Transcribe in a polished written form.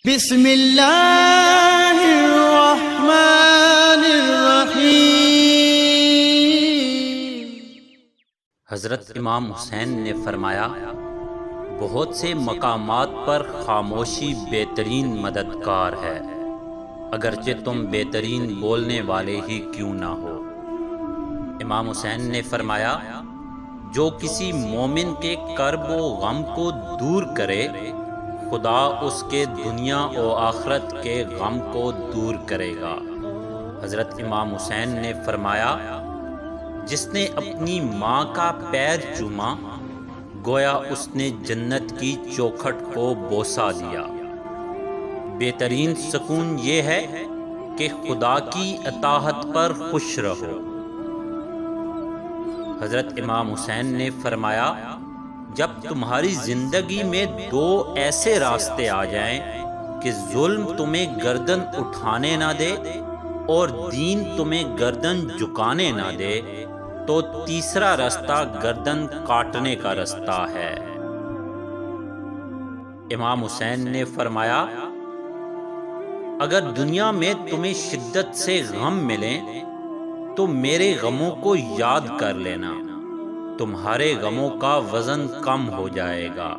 بسم اللہ الرحمن الرحیم۔ حضرت امام حسین نے فرمایا، بہت سے مقامات پر خاموشی بہترین مددگار ہے، اگرچہ تم بہترین بولنے والے ہی کیوں نہ ہو۔ امام حسین نے فرمایا، جو کسی مومن کے کرب و غم کو دور کرے، خدا اس کے دنیا و آخرت کے غم کو دور کرے گا۔ حضرت امام حسین نے فرمایا، جس نے اپنی ماں کا پیر چوما، گویا اس نے جنت کی چوکھٹ کو بوسہ دیا۔ بہترین سکون یہ ہے کہ خدا کی اطاعت پر خوش رہو۔ حضرت امام حسین نے فرمایا، جب تمہاری زندگی میں دو ایسے راستے آ جائیں کہ ظلم تمہیں گردن اٹھانے نہ دے اور دین تمہیں گردن جھکانے نہ دے، تو تیسرا راستہ گردن کاٹنے کا راستہ ہے۔ امام حسین نے فرمایا، اگر دنیا میں تمہیں شدت سے غم ملیں تو میرے غموں کو یاد کر لینا، تمہارے غموں کا وزن کم ہو جائے گا۔